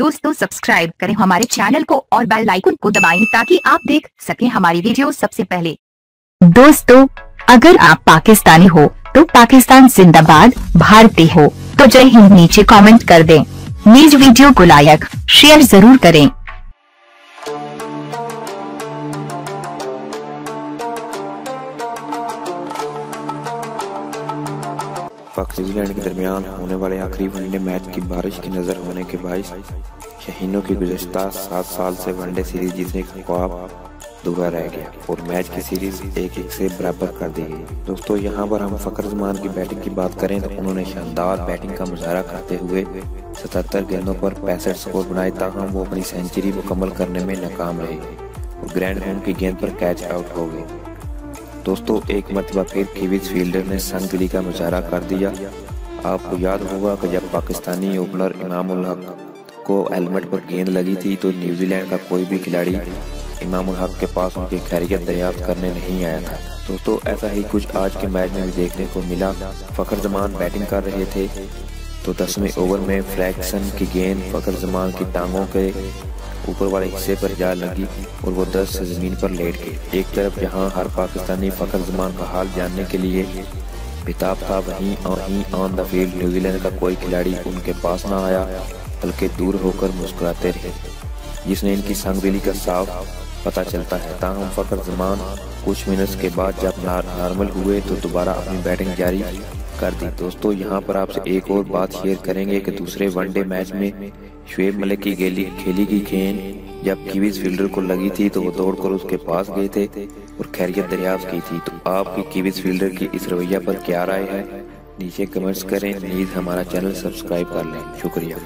दोस्तों सब्सक्राइब करें हमारे चैनल को और बेल आइकन को दबाएं ताकि आप देख सकें हमारी वीडियो सबसे पहले। दोस्तों अगर आप पाकिस्तानी हो तो पाकिस्तान जिंदाबाद, भारतीय हो तो जय हिंद नीचे कमेंट कर दें। प्लीज वीडियो को लाइक शेयर जरूर करें। पाक न्यूजीलैंड के दरमियान होने वाले आखिरी वनडे मैच की बारिश की नजर होने के बायस शहीनों की गुज़श्ता 7 साल से वनडे सीरीज जीतने का ख्वाब अधूरा रह गया और मैच की सीरीज 1-1 से बराबर कर दी गई। दोस्तों यहाँ पर हम फखर जमान की बैटिंग की बात करें तो उन्होंने शानदार बैटिंग का मुजाहरा करते हुए 77 गेंदों पर 65 स्कोर बनाए, ताहम वो अपनी सेंचुरी मुकम्मल करने में नाकाम रहे और ग्रैंड होम की गेंद पर कैच आउट हो गए। दोस्तों एक मरतबा फिर कीवीज फील्डर ने संगदिली का मुजाहरा कर दिया। आपको याद होगा कि जब पाकिस्तानी ओपनर इमाम उल हक को हेलमेट पर गेंद लगी थी तो न्यूजीलैंड का कोई भी खिलाड़ी इमाम उल हक के पास उनकी खैरियत दरियाफ्त करने नहीं आया था। दोस्तों ऐसा ही कुछ आज के मैच में भी देखने को मिला। फखर जमान बैटिंग कर रहे थे तो 10वें ओवर में फ्रैक्शन की गेंद फखर जमान की टांगों के ऊपर वाले हिस्से पर जा लगी और वो 10 से जमीन पर लेट गए। एक तरफ जहां हर पाकिस्तानी फखर जमान का हाल जानने के लिए बेताब था, वहीं ऑन द फील्ड न्यूजीलैंड का कोई खिलाड़ी उनके पास ना आया बल्कि दूर होकर मुस्कुराते रहे, जिसने इनकी संगदिली का साफ पता चलता है। ताहम फखर जमान कुछ मिनट्स के बाद जब नॉर्मल हुए तो दोबारा अपनी बैटिंग जारी कर दी। दोस्तों यहाँ पर आपसे एक और बात शेयर करेंगे कि दूसरे वनडे मैच में शुएब मलिक की खेली की गेंद जब कीवीज फील्डर को लगी थी तो वो दौड़कर उसके पास गए थे और खैरियत दरियाफ्त की थी। तो आपकी कीवीज फील्डर की इस रवैया पर क्या राय है नीचे कमेंट्स करें। प्लीज हमारा चैनल सब्सक्राइब कर लें। शुक्रिया।